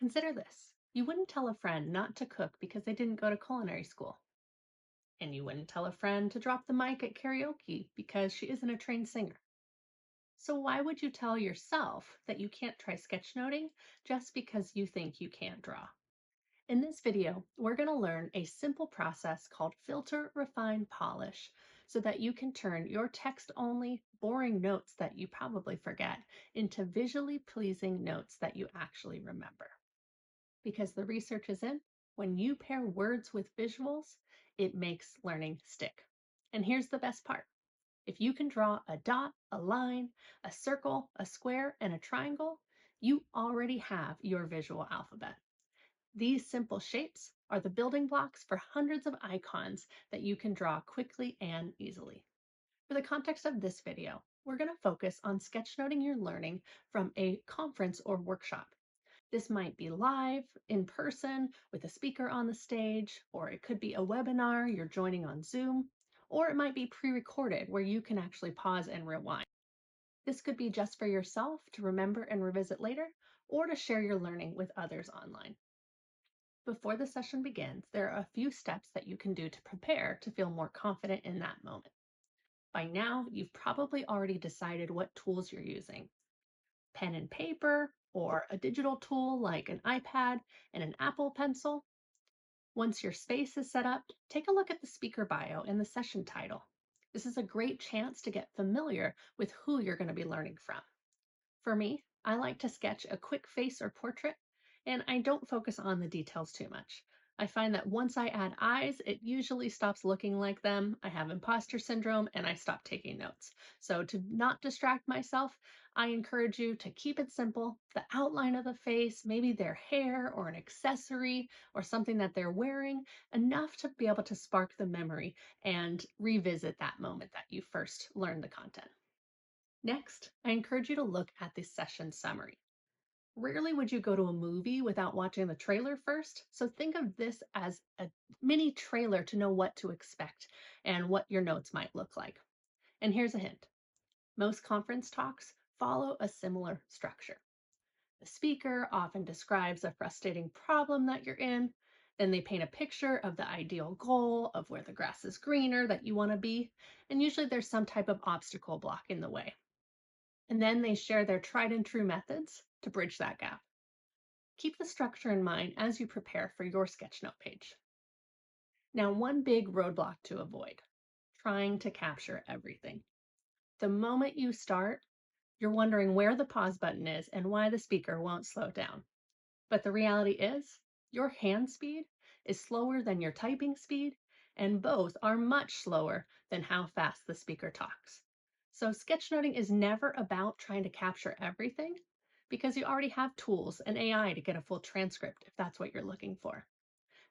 Consider this. You wouldn't tell a friend not to cook because they didn't go to culinary school. And you wouldn't tell a friend to drop the mic at karaoke because she isn't a trained singer. So why would you tell yourself that you can't try sketchnoting just because you think you can't draw? In this video, we're going to learn a simple process called filter, refine, polish so that you can turn your text-only, boring notes that you probably forget into visually pleasing notes that you actually remember. Because the research is in, when you pair words with visuals, it makes learning stick. And here's the best part. If you can draw a dot, a line, a circle, a square, and a triangle, you already have your visual alphabet. These simple shapes are the building blocks for hundreds of icons that you can draw quickly and easily. For the context of this video, we're going to focus on sketchnoting your learning from a conference or workshop. This might be live, in person, with a speaker on the stage, or it could be a webinar you're joining on Zoom, or it might be pre-recorded where you can actually pause and rewind. This could be just for yourself to remember and revisit later, or to share your learning with others online. Before the session begins, there are a few steps that you can do to prepare to feel more confident in that moment. By now, you've probably already decided what tools you're using. Pen and paper, or a digital tool like an iPad and an Apple Pencil. Once your space is set up, take a look at the speaker bio and the session title. This is a great chance to get familiar with who you're going to be learning from. For me, I like to sketch a quick face or portrait, and I don't focus on the details too much. I find that once I add eyes, it usually stops looking like them. I have imposter syndrome and I stop taking notes. So to not distract myself, I encourage you to keep it simple. The outline of the face, maybe their hair or an accessory or something that they're wearing, enough to be able to spark the memory and revisit that moment that you first learned the content. Next, I encourage you to look at the session summary. Rarely would you go to a movie without watching the trailer first, so think of this as a mini trailer to know what to expect and what your notes might look like. And here's a hint. Most conference talks follow a similar structure. The speaker often describes a frustrating problem that you're in, then they paint a picture of the ideal goal of where the grass is greener that you want to be, and usually there's some type of obstacle block in the way. And then they share their tried and true methods to bridge that gap. Keep the structure in mind as you prepare for your sketchnote page. Now, one big roadblock to avoid, trying to capture everything. The moment you start, you're wondering where the pause button is and why the speaker won't slow down. But the reality is, your hand speed is slower than your typing speed, and both are much slower than how fast the speaker talks. So sketchnoting is never about trying to capture everything because you already have tools and AI to get a full transcript if that's what you're looking for.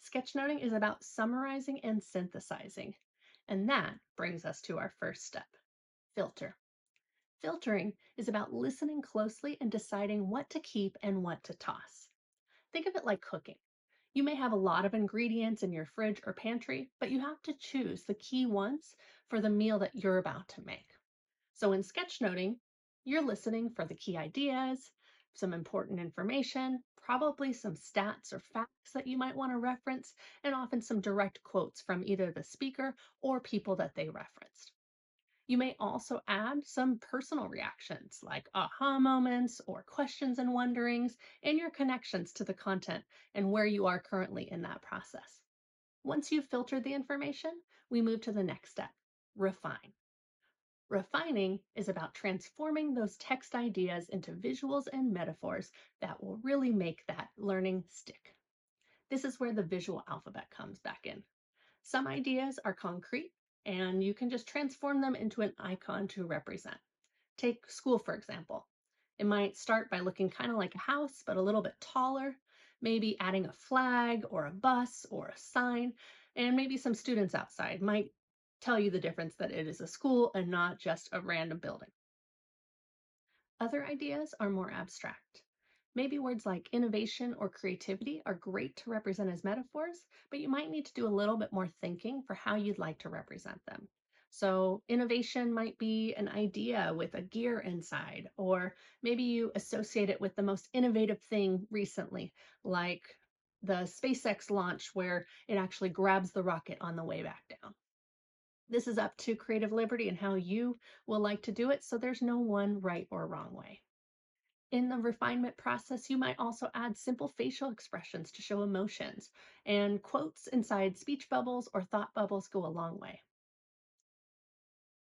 Sketchnoting is about summarizing and synthesizing, and that brings us to our first step, filter. Filtering is about listening closely and deciding what to keep and what to toss. Think of it like cooking. You may have a lot of ingredients in your fridge or pantry, but you have to choose the key ones for the meal that you're about to make. So in sketchnoting, you're listening for the key ideas, some important information, probably some stats or facts that you might want to reference, and often some direct quotes from either the speaker or people that they referenced. You may also add some personal reactions like aha moments or questions and wonderings and your connections to the content and where you are currently in that process. Once you've filtered the information, we move to the next step, refine. Refining is about transforming those text ideas into visuals and metaphors that will really make that learning stick. This is where the visual alphabet comes back in. Some ideas are concrete, and you can just transform them into an icon to represent. Take school, for example. It might start by looking kind of like a house, but a little bit taller, maybe adding a flag or a bus or a sign, and maybe some students outside might tell you the difference that it is a school and not just a random building. Other ideas are more abstract. Maybe words like innovation or creativity are great to represent as metaphors, but you might need to do a little bit more thinking for how you'd like to represent them. So, innovation might be an idea with a gear inside, or maybe you associate it with the most innovative thing recently, like the SpaceX launch where it actually grabs the rocket on the way back down. This is up to creative liberty and how you will like to do it, so there's no one right or wrong way. In the refinement process, you might also add simple facial expressions to show emotions, and quotes inside speech bubbles or thought bubbles go a long way.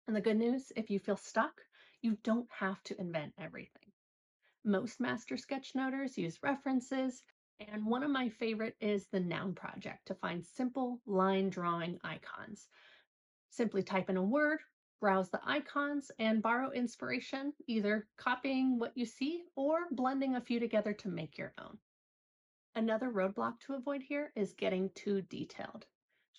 And the good news, if you feel stuck, you don't have to invent everything. Most master sketchnoters use references, and one of my favorite is the Noun Project to find simple line drawing icons. Simply type in a word, browse the icons, and borrow inspiration, either copying what you see or blending a few together to make your own. Another roadblock to avoid here is getting too detailed.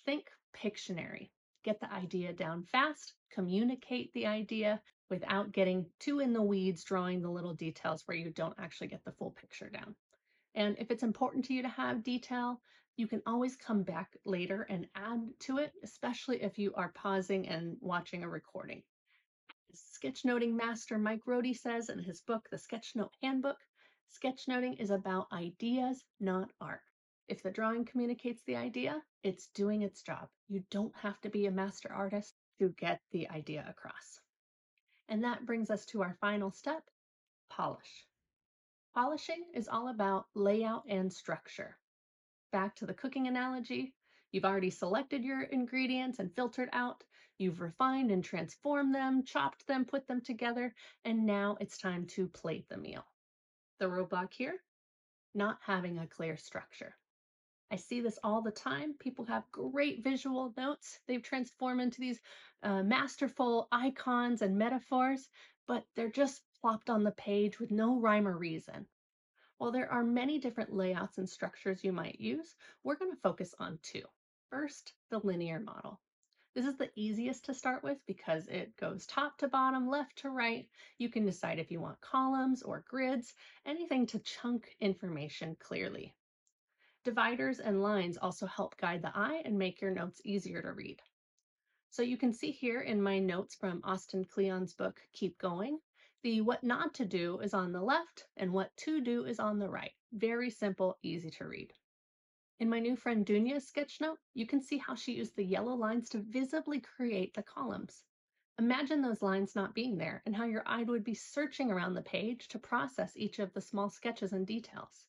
Think Pictionary. Get the idea down fast, communicate the idea without getting too in the weeds, drawing the little details where you don't actually get the full picture down. And if it's important to you to have detail, you can always come back later and add to it, especially if you are pausing and watching a recording. Sketchnoting master Mike Rohde says in his book, The Sketchnote Handbook, sketchnoting is about ideas, not art. If the drawing communicates the idea, it's doing its job. You don't have to be a master artist to get the idea across. And that brings us to our final step, polish. Polishing is all about layout and structure. Back to the cooking analogy, you've already selected your ingredients and filtered out. You've refined and transformed them, chopped them, put them together, and now it's time to plate the meal. The roadblock here, not having a clear structure. I see this all the time. People have great visual notes. They've transformed into these masterful icons and metaphors, but they're just plopped on the page with no rhyme or reason. While there are many different layouts and structures you might use, we're going to focus on two. First, the linear model. This is the easiest to start with because it goes top to bottom, left to right. You can decide if you want columns or grids, anything to chunk information clearly. Dividers and lines also help guide the eye and make your notes easier to read. So you can see here in my notes from Austin Kleon's book, Keep Going, the what not to do is on the left and what to do is on the right. Very simple, easy to read. In my new friend Dunya's sketchnote, you can see how she used the yellow lines to visibly create the columns. Imagine those lines not being there and how your eye would be searching around the page to process each of the small sketches and details.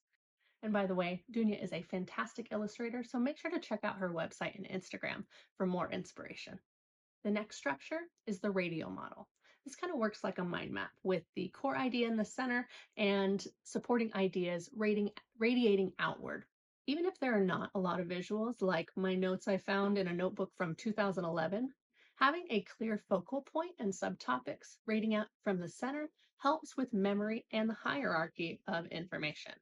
And by the way, Dunya is a fantastic illustrator, so make sure to check out her website and Instagram for more inspiration. The next structure is the radial model. This kind of works like a mind map with the core idea in the center and supporting ideas radiating outward. Even if there are not a lot of visuals, like my notes I found in a notebook from 2011, having a clear focal point and subtopics radiating out from the center helps with memory and the hierarchy of information.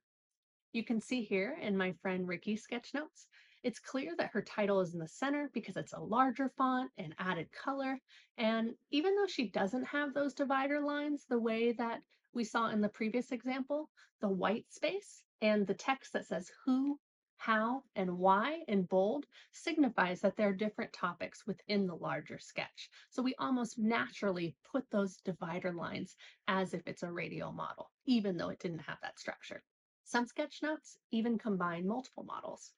You can see here in my friend Ricky's sketch notes, it's clear that her title is in the center because it's a larger font and added color. And even though she doesn't have those divider lines the way that we saw in the previous example, the white space and the text that says who, how, and why in bold signifies that there are different topics within the larger sketch. So we almost naturally put those divider lines as if it's a radial model, even though it didn't have that structure. Some sketch notes even combine multiple models.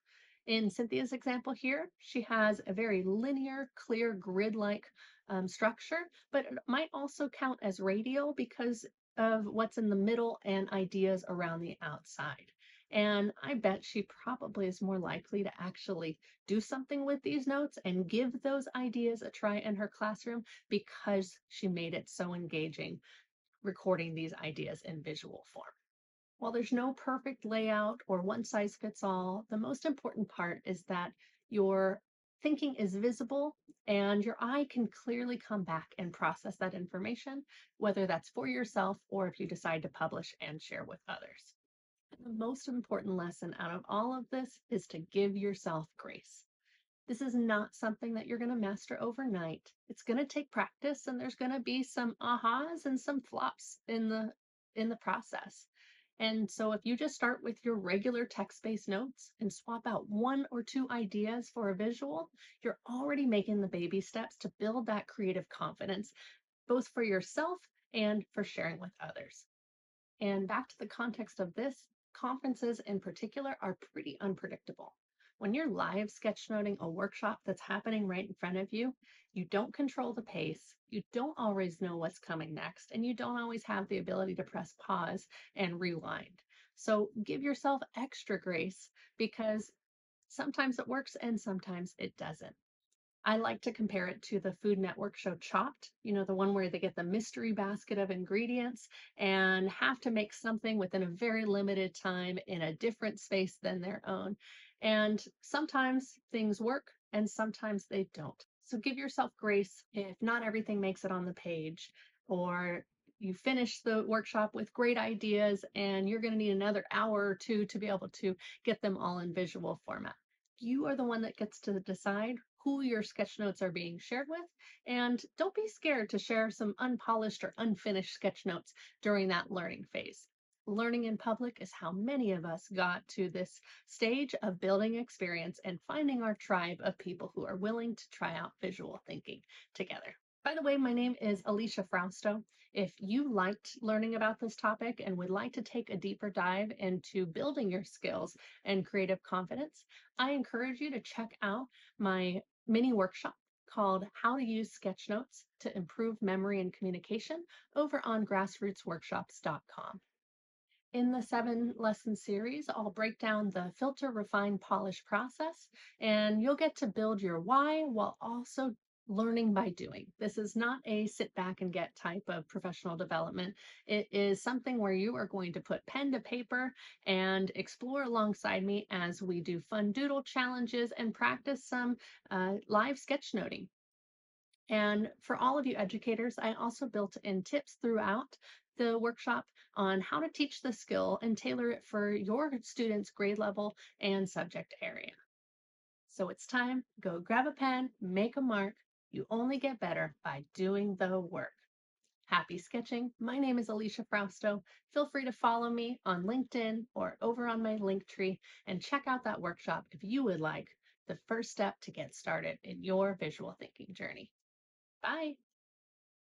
In Cynthia's example here, she has a very linear, clear, grid-like structure, but it might also count as radial because of what's in the middle and ideas around the outside. And I bet she probably is more likely to actually do something with these notes and give those ideas a try in her classroom because she made it so engaging recording these ideas in visual form. While there's no perfect layout or one size fits all, the most important part is that your thinking is visible and your eye can clearly come back and process that information, whether that's for yourself or if you decide to publish and share with others. The most important lesson out of all of this is to give yourself grace. This is not something that you're going to master overnight. It's going to take practice and there's going to be some ahas and some flops in the process. And so if you just start with your regular text-based notes and swap out one or two ideas for a visual, you're already making the baby steps to build that creative confidence, both for yourself and for sharing with others. And back to the context of this, conferences in particular are pretty unpredictable. When you're live sketchnoting a workshop that's happening right in front of you, you don't control the pace, you don't always know what's coming next, and you don't always have the ability to press pause and rewind. So give yourself extra grace because sometimes it works and sometimes it doesn't. I like to compare it to the Food Network show Chopped, the one where they get the mystery basket of ingredients and have to make something within a very limited time in a different space than their own. And sometimes things work and sometimes they don't. So give yourself grace if not everything makes it on the page, or you finish the workshop with great ideas and you're going to need another hour or two to be able to get them all in visual format. You are the one that gets to decide who your sketch notes are being shared with. And don't be scared to share some unpolished or unfinished sketch notes during that learning phase. Learning in public is how many of us got to this stage of building experience and finding our tribe of people who are willing to try out visual thinking together. By the way, my name is Alicia Frausto. If you liked learning about this topic and would like to take a deeper dive into building your skills and creative confidence, I encourage you to check out my mini workshop called How to Use Sketchnotes to Improve Memory and Communication over on grassrootsworkshops.com. In the 7-lesson series, I'll break down the filter, refine, polish process, and you'll get to build your why while also learning by doing. This is not a sit back and get type of professional development. It is something where you are going to put pen to paper and explore alongside me as we do fun doodle challenges and practice some live sketchnoting. And for all of you educators, I also built in tips throughout the workshop on how to teach the skill and tailor it for your students' grade level and subject area. So it's time, go grab a pen, make a mark. You only get better by doing the work. Happy sketching. My name is Alicia Frausto. Feel free to follow me on LinkedIn or over on my link tree and check out that workshop if you would like the first step to get started in your visual thinking journey. Bye.